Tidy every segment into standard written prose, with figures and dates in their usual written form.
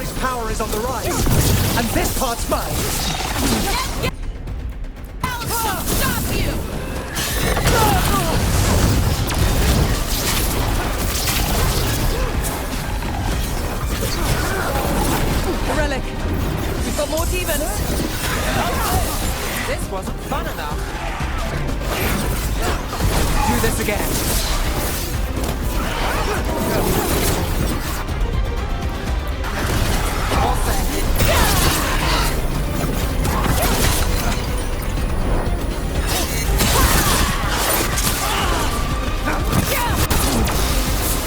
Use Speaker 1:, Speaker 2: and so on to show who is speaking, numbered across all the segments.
Speaker 1: Veilguard's power is on the rise, and this part's mine.
Speaker 2: Stop you!
Speaker 3: The relic. We've got more demons. This wasn't fun enough. Do this again. All set.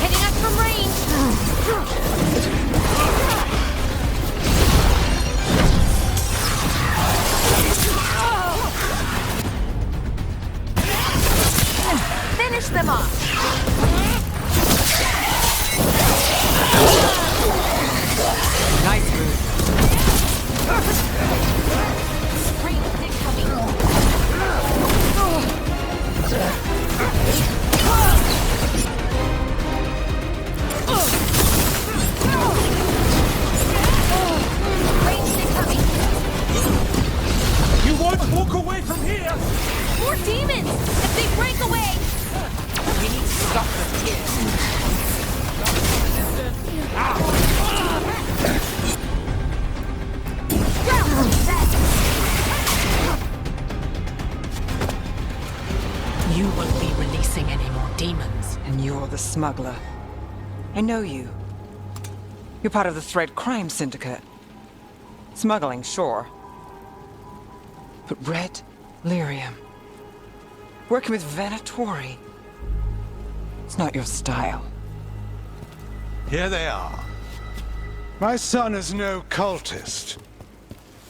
Speaker 2: Hitting us from range. Finish them off.
Speaker 3: Nice move.
Speaker 2: Range incoming. Range incoming.
Speaker 1: You won't walk away from here!
Speaker 2: More demons! If they break away!
Speaker 3: We need to stop them here.
Speaker 4: You won't be releasing any more demons.
Speaker 3: And you're the smuggler. I know you. You're part of the Thread Crime Syndicate. Smuggling, sure. But Red Lyrium. Working with Venatori. It's not your style.
Speaker 5: Here they are. My son is no cultist.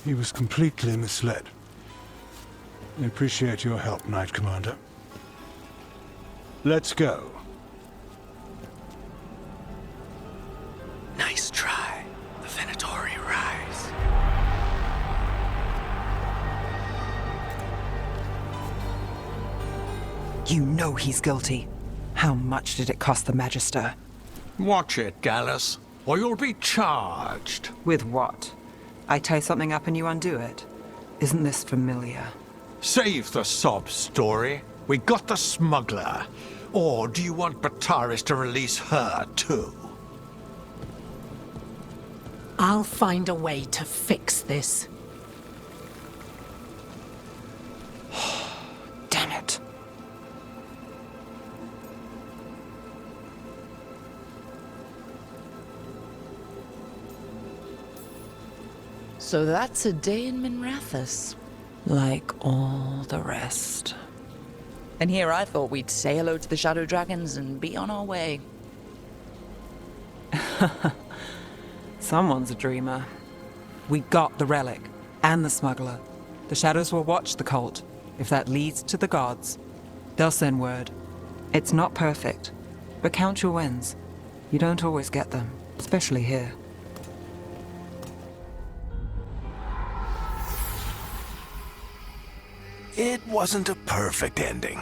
Speaker 5: He was completely misled. I appreciate your help, Knight Commander. Let's go.
Speaker 4: Nice try. The Venatori rise.
Speaker 3: You know he's guilty. How much did it cost the Magister?
Speaker 6: Watch it, Gallus, or you'll be charged.
Speaker 3: With what? I tie something up and you undo it. Isn't this familiar?
Speaker 6: Save the sob story. We got the smuggler. Or do you want Bataris to release her, too?
Speaker 4: I'll find a way to fix this.
Speaker 3: Damn it.
Speaker 4: So that's a day in Minrathous.
Speaker 3: Like all the rest.
Speaker 7: And here I thought we'd say hello to the Shadow Dragons and be on our way.
Speaker 3: Someone's a dreamer. We got the relic and the smuggler. The Shadows will watch the cult. If that leads to the gods, they'll send word. It's not perfect, but count your wins. You don't always get them, especially here.
Speaker 8: It wasn't a perfect ending,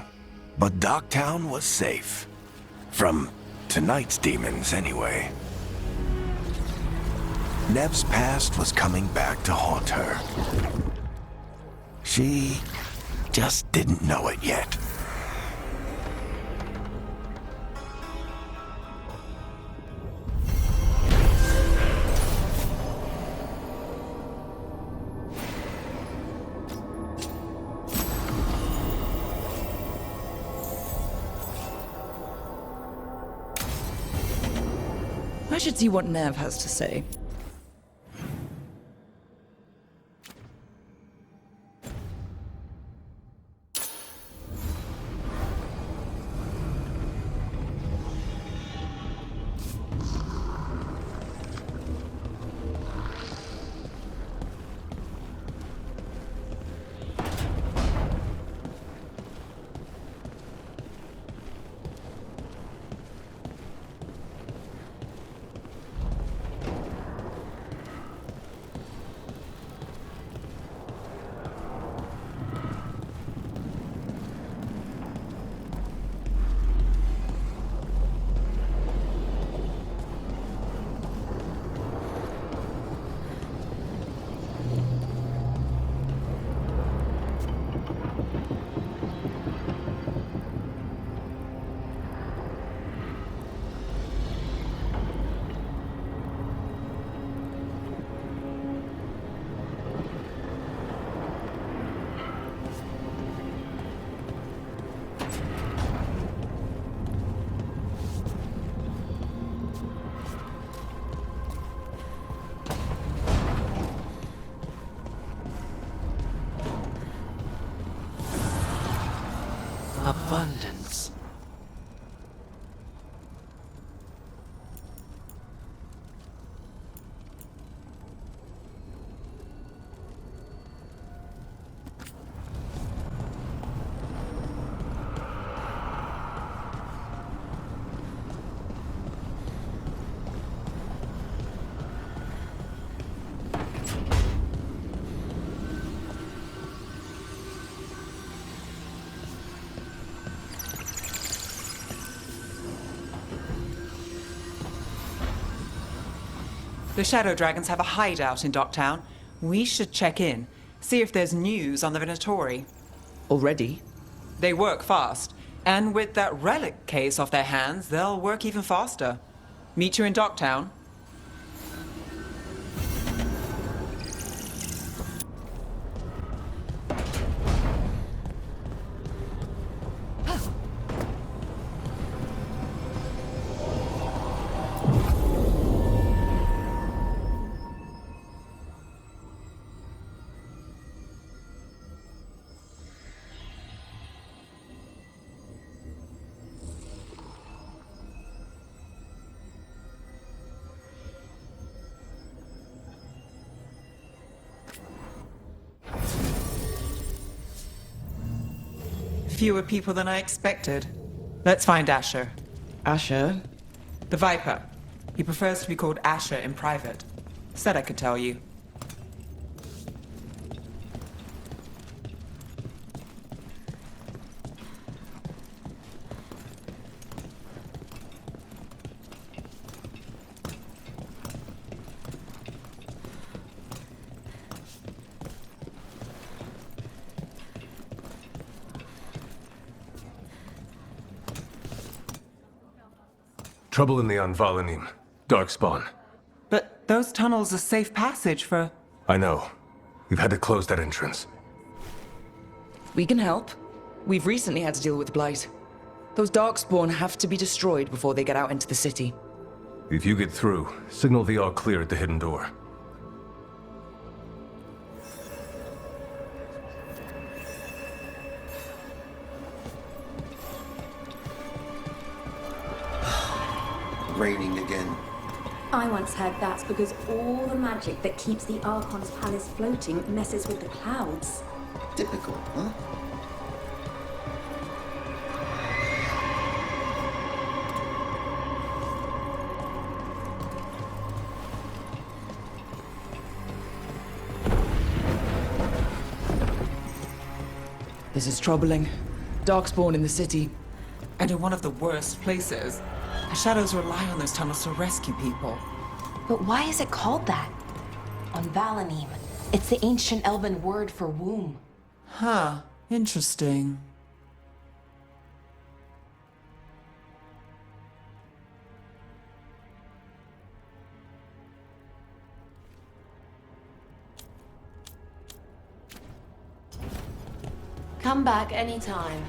Speaker 8: but Docktown was safe. From tonight's demons, anyway. Nev's past was coming back to haunt her. She just didn't know it yet.
Speaker 7: I should see what Nev has to say.
Speaker 3: The Shadow Dragons have a hideout in Docktown. We should check in, see if there's news on the Venatori.
Speaker 7: Already?
Speaker 3: They work fast, and with that relic case off their hands, they'll work even faster. Meet you in Docktown. Fewer people than I expected. Let's find Asher.
Speaker 7: Asher?
Speaker 3: The Viper. He prefers to be called Asher in private. Said I could tell you.
Speaker 9: Trouble in the Unmasking. Darkspawn.
Speaker 3: But those tunnels are safe passage for...
Speaker 9: I know. We've had to close that entrance.
Speaker 7: We can help. We've recently had to deal with Blight. Those Darkspawn have to be destroyed before they get out into the city.
Speaker 9: If you get through, signal the all clear at the hidden door.
Speaker 10: Raining again.
Speaker 11: I once heard that's because all the magic that keeps the Archon's palace floating messes with the clouds.
Speaker 10: Typical, huh?
Speaker 7: This is troubling. Darkspawn in the city.
Speaker 3: And in one of the worst places. The Shadows rely on those tunnels to rescue people.
Speaker 11: But why is it called that? On Valanim, it's the ancient elven word for womb.
Speaker 3: Huh. Interesting.
Speaker 11: Come back anytime.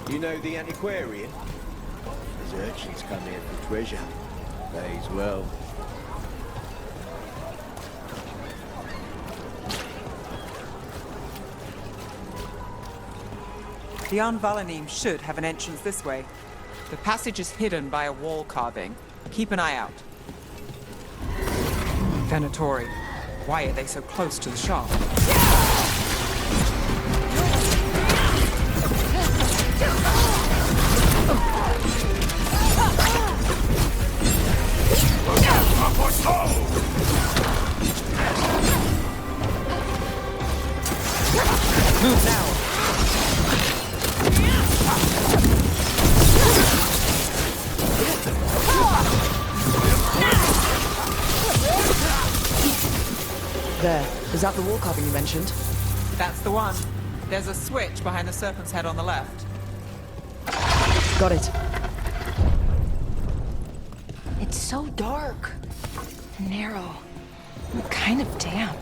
Speaker 10: You know the antiquarian? His urchins come here for treasure. Pays well.
Speaker 3: The Unmasking should have an entrance this way. The passage is hidden by a wall carving. Keep an eye out. Venatori. Why are they so close to the shop? Move now!
Speaker 7: There. Is that the wall carving you mentioned?
Speaker 3: That's the one. There's a switch behind the serpent's head on the left.
Speaker 7: Got it.
Speaker 11: It's so dark. Narrow. And kind of damp.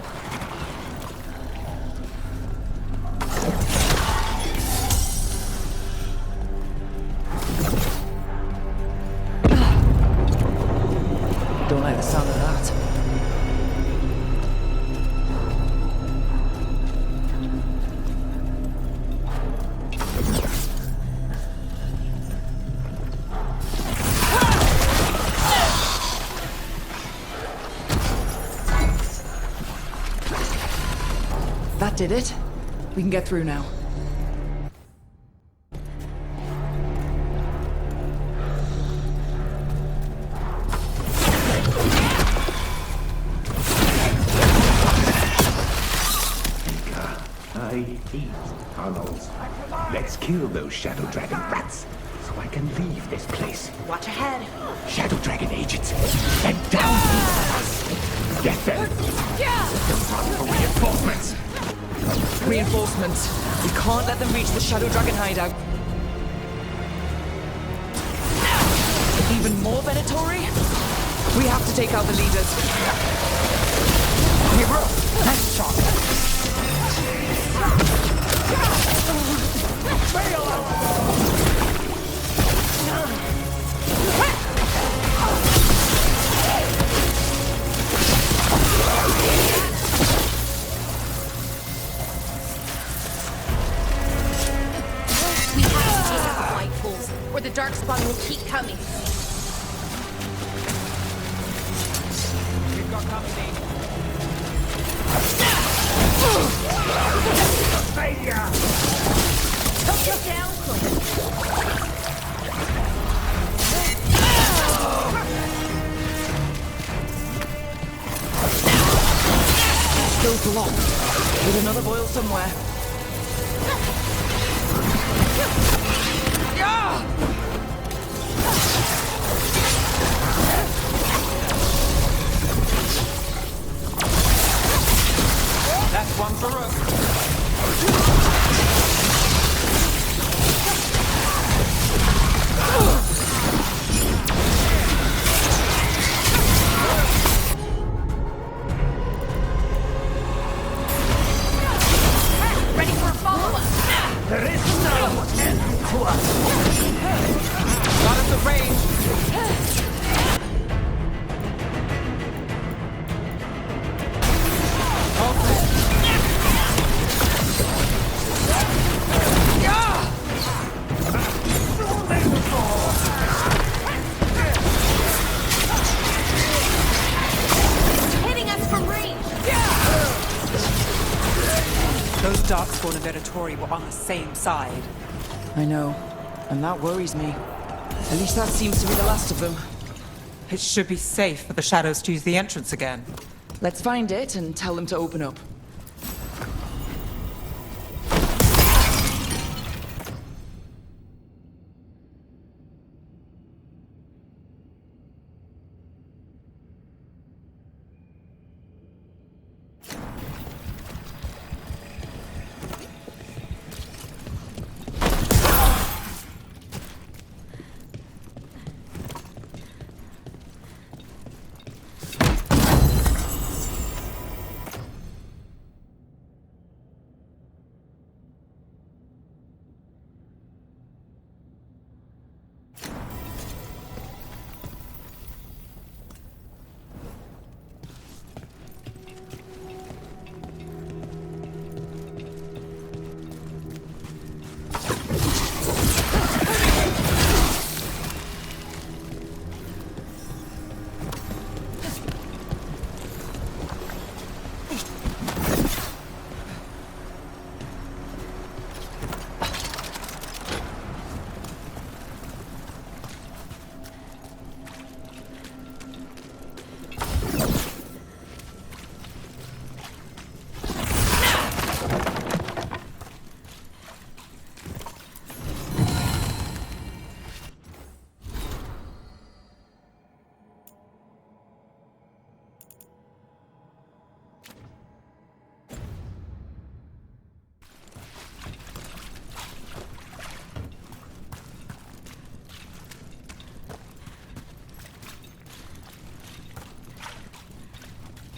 Speaker 7: Don't like the sound of that. That did it. We can get through now.
Speaker 12: these tunnels. Let's kill those Shadow Dragon rats, so I can leave this place.
Speaker 2: Watch ahead.
Speaker 12: Shadow Dragon agents, head down! Get them! Run for reinforcements!
Speaker 7: Reinforcements. We can't let them reach the Shadow Dragon hideout. Even more Venatori? We have to take out the leaders.
Speaker 1: Hero! Nice shot!
Speaker 2: We have to take out the white holes, or the darkspawn will keep coming.
Speaker 1: We've got company. Failure!
Speaker 2: Took it down quick.
Speaker 7: Still blocked. With another boil somewhere.
Speaker 1: That's one for Rook.
Speaker 2: Ready for a follow-up.
Speaker 1: There is no end to us.
Speaker 3: Got us the range.
Speaker 2: Hitting us from range.
Speaker 3: Those Darkspawn and Venatori were on the same side.
Speaker 7: I know. And that worries me. At least that seems to be the last of them.
Speaker 3: It should be safe for the Shadows to use the entrance again.
Speaker 7: Let's find it and tell them to open up.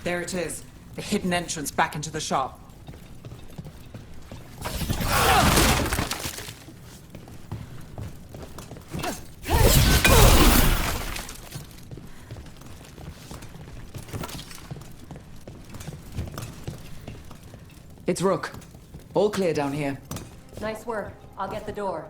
Speaker 3: There it is. The hidden entrance back into the shop.
Speaker 7: It's Rook. All clear down here.
Speaker 11: Nice work. I'll get the door.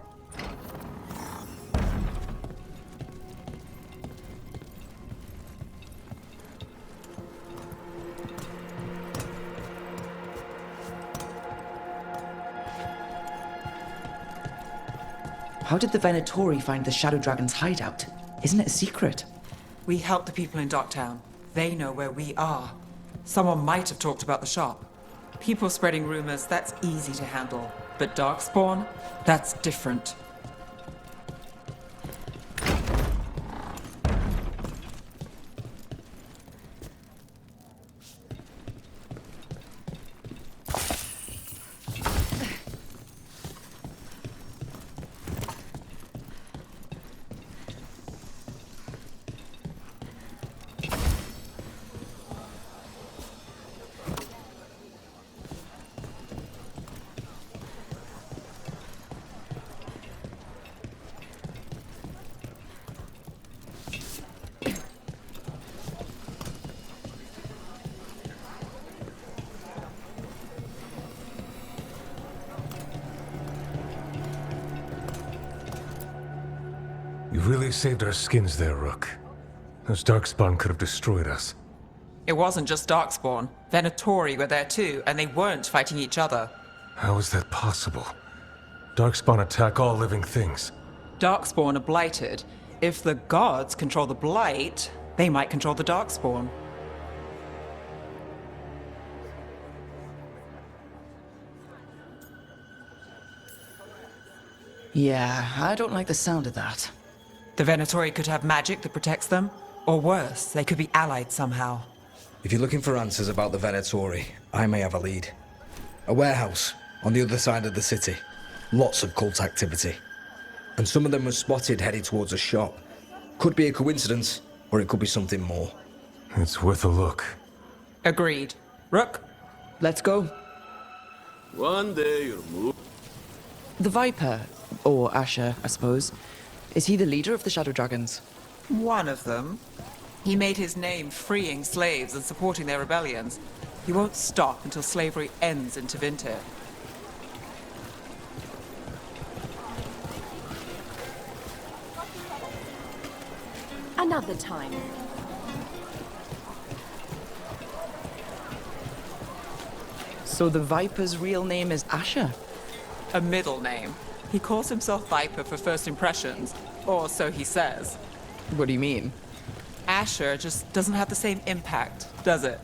Speaker 7: How did the Venatori find the Shadow Dragon's hideout? Isn't it a secret?
Speaker 3: We help the people in Docktown. They know where we are. Someone might have talked about the shop. People spreading rumors, that's easy to handle. But Darkspawn, that's different.
Speaker 9: You really saved our skins there, Rook. Those Darkspawn could have destroyed us.
Speaker 3: It wasn't just Darkspawn. Venatori were there too, and they weren't fighting each other.
Speaker 9: How is that possible? Darkspawn attack all living things.
Speaker 3: Darkspawn are blighted. If the gods control the blight, they might control the Darkspawn.
Speaker 7: Yeah, I don't like the sound of that.
Speaker 3: The Venatori could have magic that protects them, or worse, they could be allied somehow.
Speaker 13: If you're looking for answers about the Venatori, I may have a lead. A warehouse on the other side of the city. Lots of cult activity. And some of them were spotted heading towards a shop. Could be a coincidence, or it could be something more.
Speaker 9: It's worth a look.
Speaker 3: Agreed. Rook?
Speaker 7: Let's go.
Speaker 10: One day you'll move.
Speaker 7: The Viper, or Asher, I suppose. Is he the leader of the Shadow Dragons?
Speaker 3: One of them. He made his name freeing slaves and supporting their rebellions. He won't stop until slavery ends in Tevinter.
Speaker 2: Another time.
Speaker 7: So the Viper's real name is Asher?
Speaker 3: A middle name. He calls himself Viper for first impressions, or so he says.
Speaker 7: What do you mean?
Speaker 3: Asher just doesn't have the same impact, does it?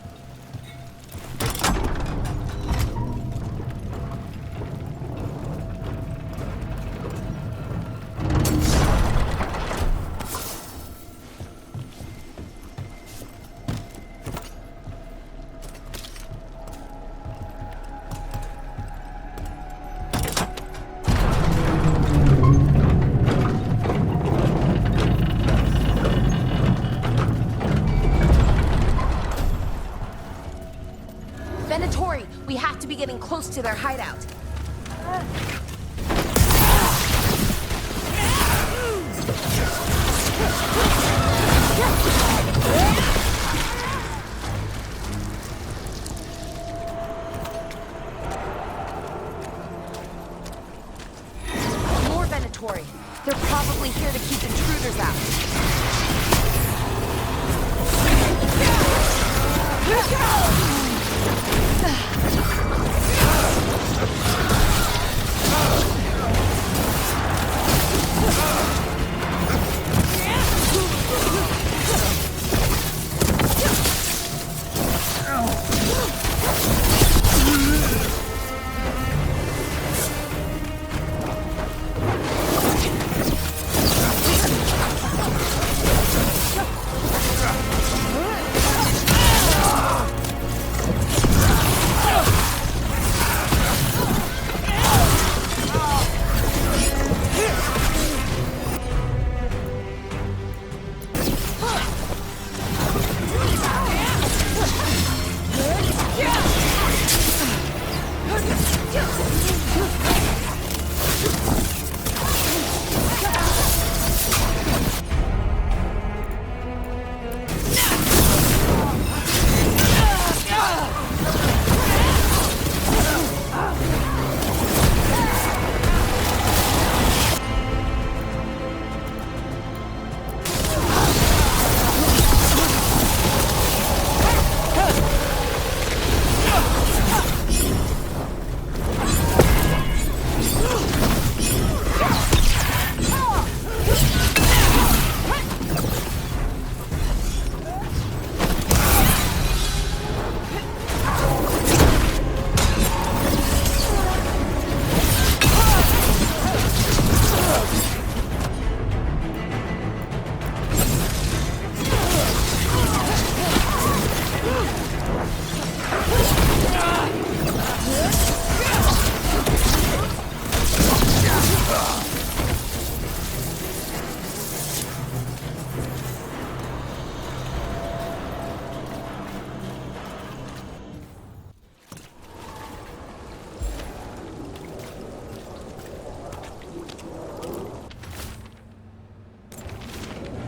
Speaker 2: Venatori, we have to be getting close to their hideout. More Venatori. They're probably here to keep intruders out.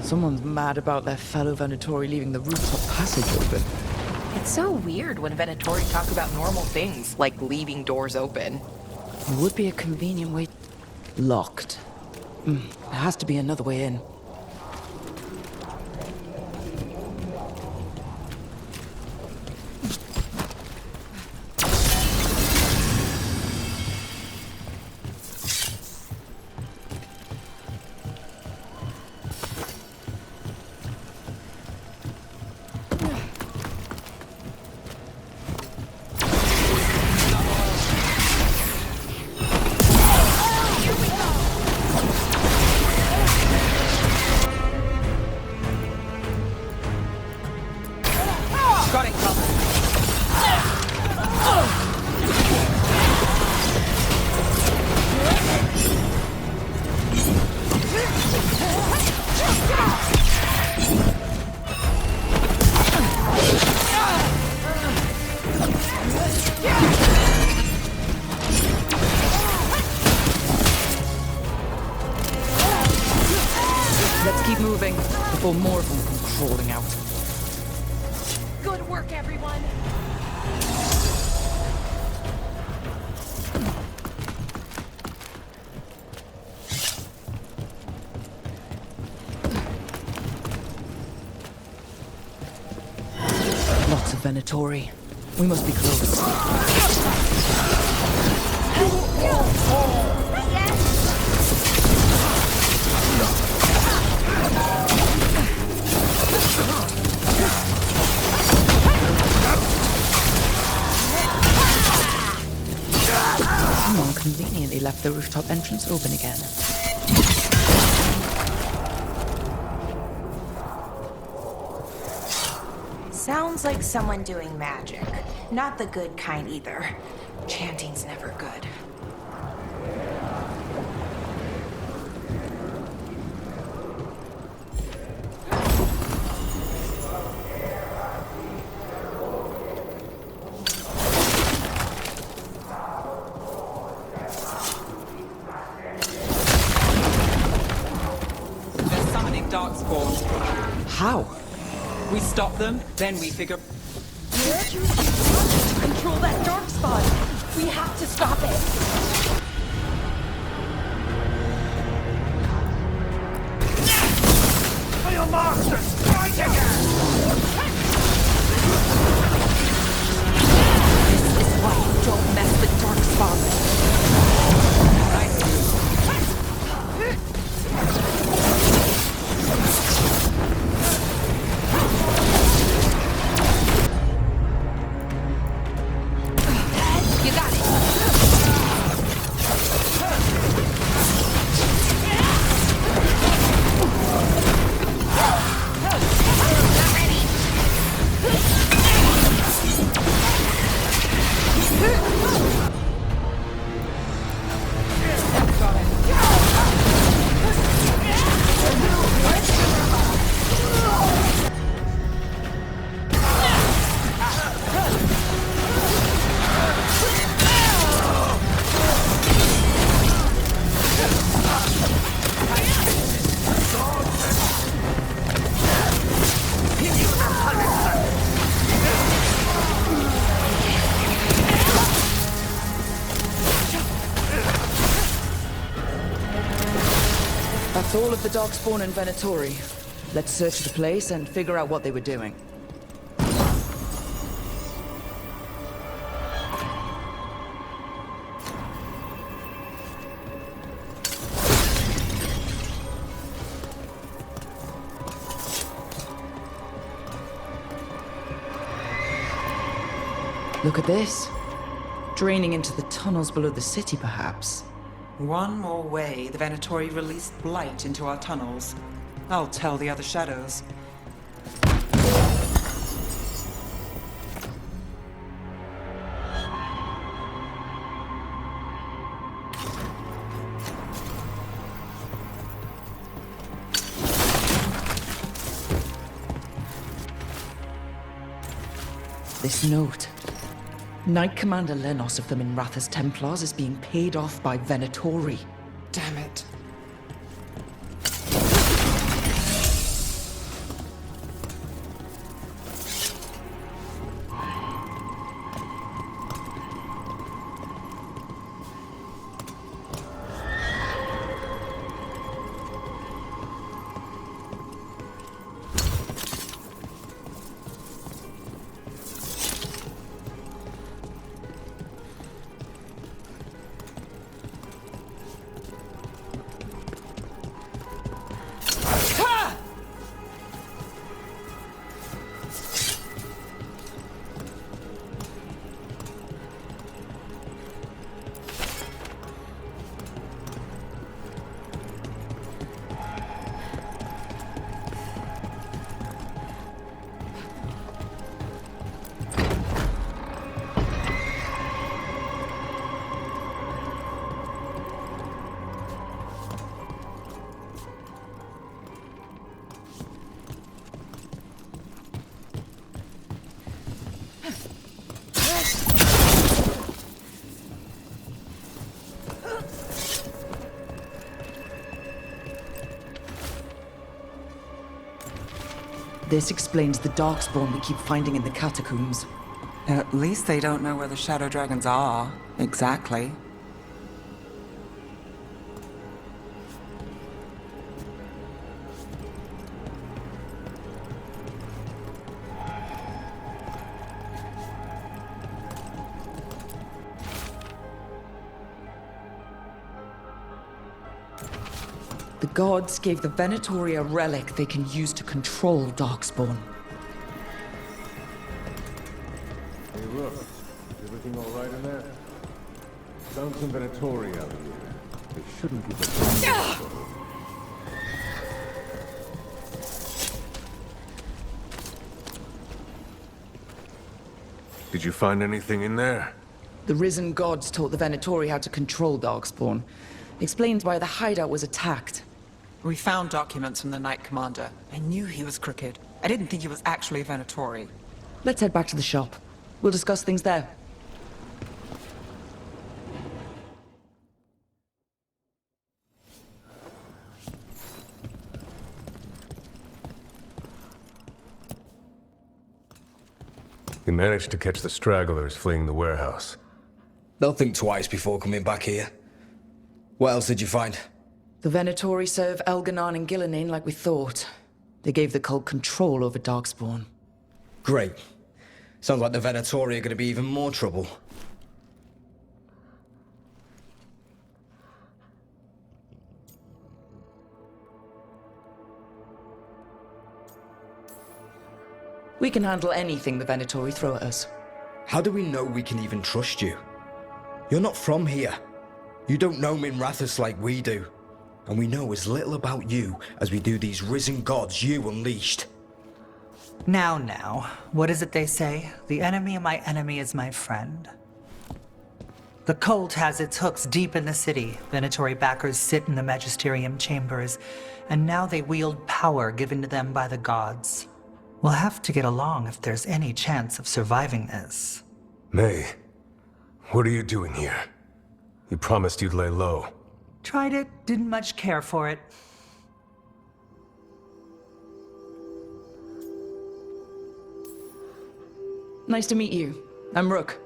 Speaker 7: Someone's mad about their fellow Venatori leaving the rooftop passage open.
Speaker 2: It's so weird when Venatori talk about normal things, like leaving doors open.
Speaker 7: It would be a convenient way... Locked. There has to be another way in. Before more of them come crawling out.
Speaker 2: Good work, everyone!
Speaker 7: Lots of Venatori. We must be close. Someone conveniently left the rooftop entrance open again.
Speaker 2: Sounds like someone doing magic. Not the good kind either. Chanting's never good.
Speaker 3: They're summoning Darkspawn.
Speaker 7: How?
Speaker 3: We stop them, then we figure...
Speaker 2: Control that dark spot! We have to stop it!
Speaker 1: For your master! Strike again!
Speaker 2: This is why you don't mess with dark spots. You got it! Not ready!
Speaker 7: That's all of the Darkspawn and Venatori. Let's search the place and figure out what they were doing. Look at this. Draining into the tunnels below the city, perhaps.
Speaker 3: One more way the Venatori released blight into our tunnels. I'll tell the other shadows.
Speaker 7: This note. Knight Commander Lenos of the Minratha's Templars is being paid off by Venatori.
Speaker 3: Damn it.
Speaker 7: This explains the darkspawn we keep finding in the catacombs.
Speaker 3: At least they don't know where the shadow dragons are, exactly.
Speaker 7: The gods gave the Venatori a relic they can use to control darkspawn.
Speaker 9: Hey, Rook. Is everything all right in there? Found some Venatori out here. They shouldn't give us... Did you find anything in there?
Speaker 7: The risen gods taught the Venatori how to control darkspawn. Explains why the hideout was attacked.
Speaker 3: We found documents from the Knight Commander. I knew he was crooked. I didn't think he was actually Venatori.
Speaker 7: Let's head back to the shop. We'll discuss things there.
Speaker 9: We managed to catch the stragglers fleeing the warehouse.
Speaker 13: They'll think twice before coming back here. What else did you find?
Speaker 7: The Venatori serve Elganon and Gillenane like we thought. They gave the cult control over darkspawn.
Speaker 13: Great. Sounds like the Venatori are going to be even more trouble.
Speaker 7: We can handle anything the Venatori throw at us.
Speaker 13: How do we know we can even trust you? You're not from here. You don't know Minrathous like we do. And we know as little about you as we do these risen gods you unleashed.
Speaker 14: Now, what is it they say? The enemy of my enemy is my friend. The cult has its hooks deep in the city. Venatori backers sit in the magisterium chambers, and now they wield power given to them by the gods. We'll have to get along if there's any chance of surviving this.
Speaker 9: May, what are you doing here? You promised you'd lay low.
Speaker 14: Tried it, didn't much care for it.
Speaker 7: Nice to meet you. I'm Rook.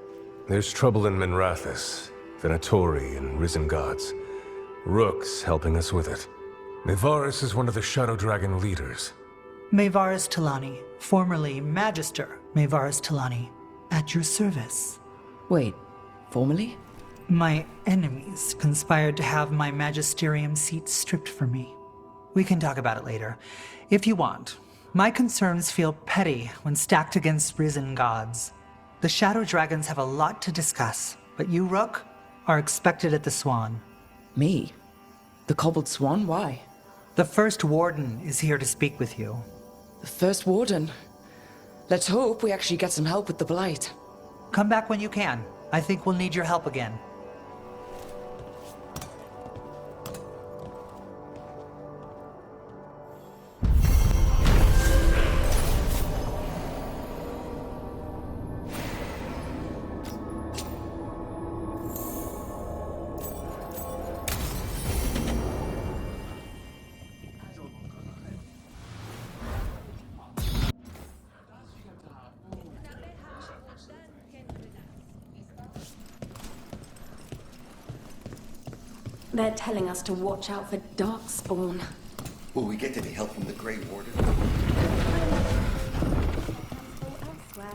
Speaker 9: There's trouble in Minrathous, Venatori and risen gods. Rook's helping us with it. Mevaris is one of the Shadow Dragon leaders.
Speaker 14: Mevaris Talani, formerly Magister Mevaris Talani, at your service.
Speaker 7: Wait, formerly?
Speaker 14: My enemies conspired to have my magisterium seat stripped from me. We can talk about it later, if you want. My concerns feel petty when stacked against risen gods. The Shadow Dragons have a lot to discuss, but you, Rook, are expected at the Swan.
Speaker 7: Me? The Cobbled Swan? Why?
Speaker 14: The First Warden is here to speak with you.
Speaker 7: The First Warden? Let's hope we actually get some help with the Blight.
Speaker 14: Come back when you can. I think we'll need your help again.
Speaker 11: They're telling us to watch out for darkspawn.
Speaker 15: Will we get any help from the Grey Warden?
Speaker 11: Elsewhere.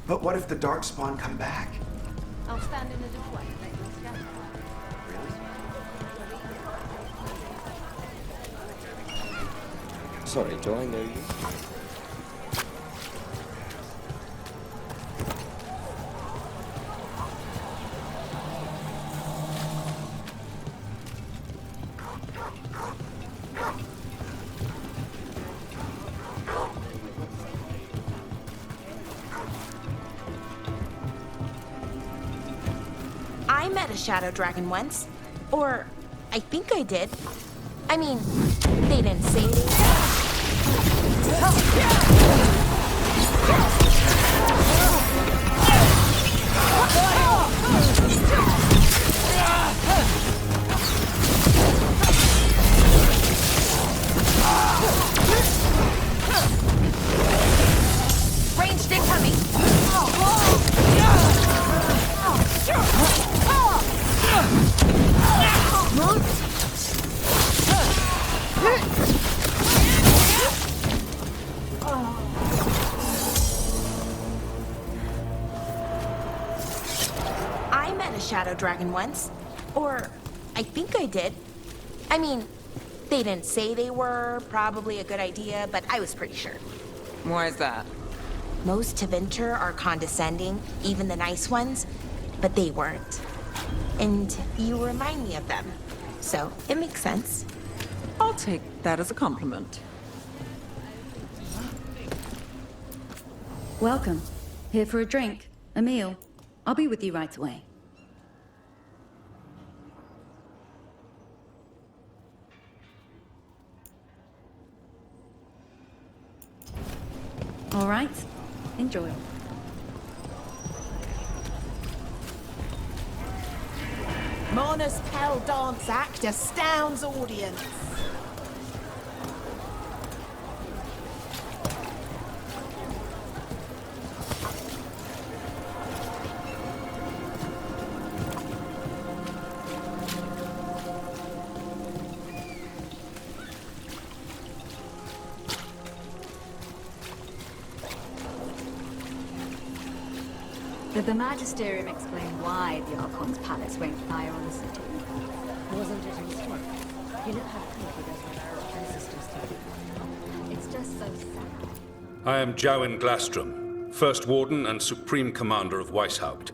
Speaker 15: But what if the Darkspawn come back?
Speaker 11: I'll stand in the doorway and let them scatter.
Speaker 10: Sorry, do I know you?
Speaker 2: I met a shadow dragon once. Or, I think I did. I mean, they didn't say they did. Ranged incoming! I met a shadow dragon once. Or, I think I did. I mean, they didn't say they were probably a good idea, but I was pretty sure.
Speaker 3: Why is that?
Speaker 2: Most Tevinter are condescending, even the nice ones, but they weren't. And you remind me of them. So, it makes sense.
Speaker 3: I'll take that as a compliment.
Speaker 11: Welcome. Here for a drink, a meal. I'll be with you right away. All right. Enjoy.
Speaker 2: Mona's Pell dance act astounds audience.
Speaker 11: Did the Magisterium explain why the Archon's palace went fire on the city? Wasn't it instinct? You know how quickly those our ancestors take. It's just so sad.
Speaker 16: I am Jowen Glastrom, First Warden and Supreme Commander of Weishaupt.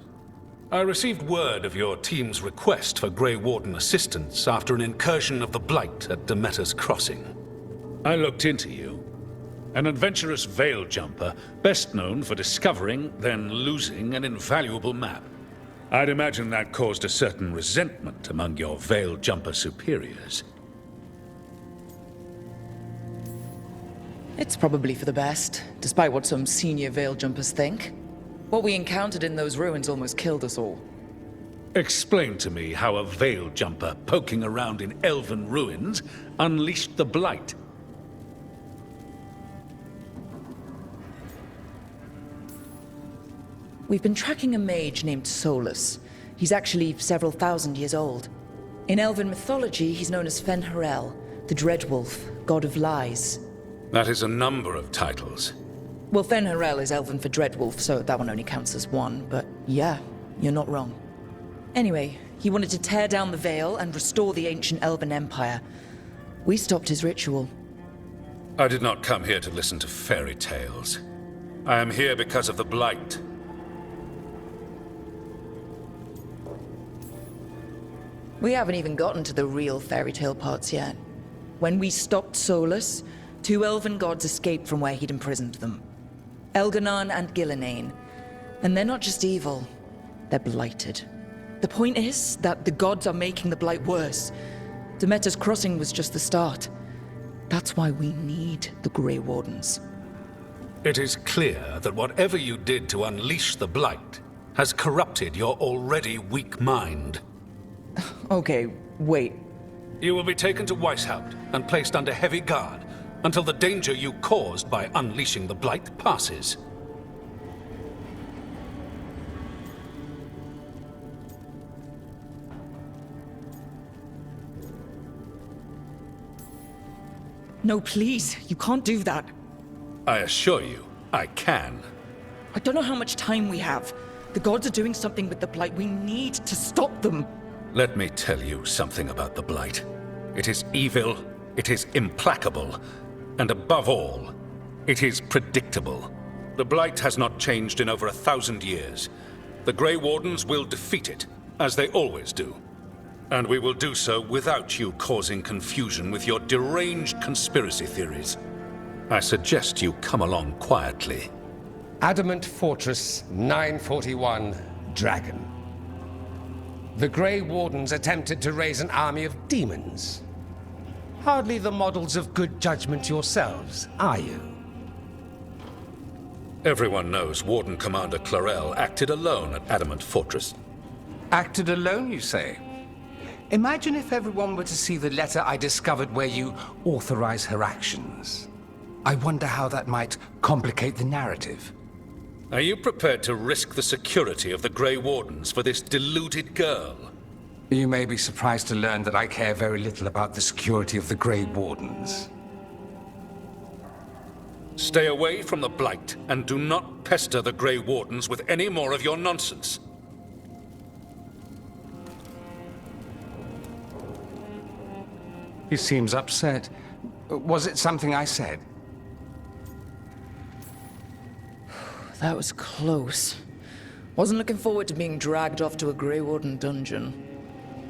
Speaker 16: I received word of your team's request for Grey Warden assistance after an incursion of the Blight at Demeter's Crossing. I looked into you. An adventurous veil jumper, best known for discovering, then losing an invaluable map. I'd imagine that caused a certain resentment among your veil jumper superiors.
Speaker 7: It's probably for the best, despite what some senior veil jumpers think. What we encountered in those ruins almost killed us all.
Speaker 16: Explain to me how a veil jumper poking around in elven ruins unleashed the Blight.
Speaker 7: We've been tracking a mage named Solus. He's actually several thousand years old. In elven mythology, he's known as Fen'Harel, the Dreadwolf, god of lies.
Speaker 16: That is a number of titles.
Speaker 7: Well, Fen'Harel is elven for Dreadwolf, so that one only counts as one, but yeah, you're not wrong. Anyway, he wanted to tear down the Veil and restore the ancient elven empire. We stopped his ritual.
Speaker 16: I did not come here to listen to fairy tales. I am here because of the Blight.
Speaker 7: We haven't even gotten to the real fairy tale parts yet. When we stopped Solus, 2 elven gods escaped from where he'd imprisoned them. Elganon and Gillenane. And they're not just evil, they're blighted. The point is that the gods are making the Blight worse. Demeter's Crossing was just the start. That's why we need the Grey Wardens.
Speaker 16: It is clear that whatever you did to unleash the Blight has corrupted your already weak mind.
Speaker 7: Okay, wait.
Speaker 16: You will be taken to Weishaupt and placed under heavy guard until the danger you caused by unleashing the Blight passes.
Speaker 7: No, please, you can't do that.
Speaker 16: I assure you, I can.
Speaker 7: I don't know how much time we have. The gods are doing something with the Blight. We need to stop them.
Speaker 16: Let me tell you something about the Blight. It is evil, it is implacable, and above all, it is predictable. The Blight has not changed in over 1,000 years. The Grey Wardens will defeat it, as they always do. And we will do so without you causing confusion with your deranged conspiracy theories. I suggest you come along quietly.
Speaker 17: Adamant Fortress 941, Dragon. The Grey Wardens attempted to raise an army of demons. Hardly the models of good judgment yourselves, are you?
Speaker 16: Everyone knows Warden Commander Clarel acted alone at Adamant Fortress.
Speaker 17: Acted alone, you say? Imagine if everyone were to see the letter I discovered where you authorize her actions. I wonder how that might complicate the narrative.
Speaker 16: Are you prepared to risk the security of the Grey Wardens for this deluded girl?
Speaker 17: You may be surprised to learn that I care very little about the security of the Grey Wardens.
Speaker 16: Stay away from the Blight, and do not pester the Grey Wardens with any more of your nonsense.
Speaker 17: He seems upset. Was it something I said?
Speaker 7: That was close. Wasn't looking forward to being dragged off to a Grey Warden dungeon.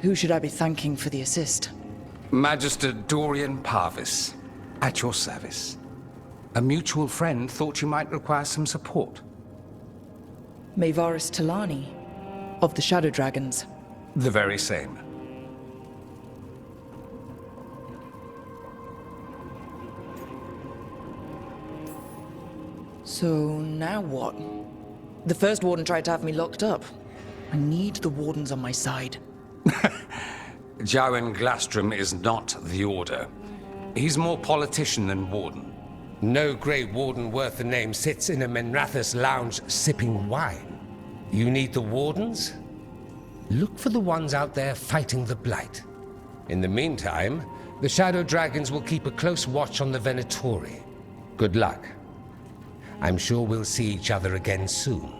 Speaker 7: Who should I be thanking for the assist?
Speaker 17: Magister Dorian Parvis, at your service. A mutual friend thought you might require some support.
Speaker 7: Maevaris Talani, of the Shadow Dragons.
Speaker 17: The very same.
Speaker 7: So now what? The first warden tried to have me locked up. I need the wardens on my side.
Speaker 17: Jowen Glastrom is not the Order. He's more politician than warden.
Speaker 10: No Grey Warden worth the name sits in a Menrathus lounge sipping wine. You need the Wardens? Look for the ones out there fighting the Blight. In the meantime, the Shadow Dragons will keep a close watch on the Venatori. Good luck. I'm sure we'll see each other again soon.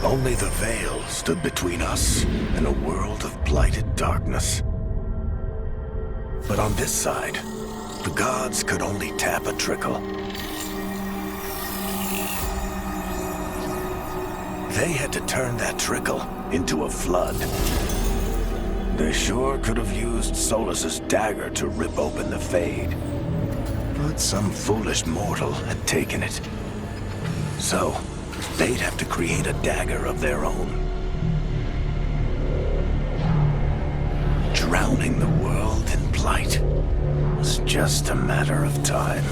Speaker 8: Only the Veil stood between us and a world of blighted darkness. But on this side, the gods could only tap a trickle. They had to turn that trickle into a flood. They sure could have used Solus's dagger to rip open the Fade. But some foolish mortal had taken it. So, they'd have to create a dagger of their own. Drowning the world in blight was just a matter of time.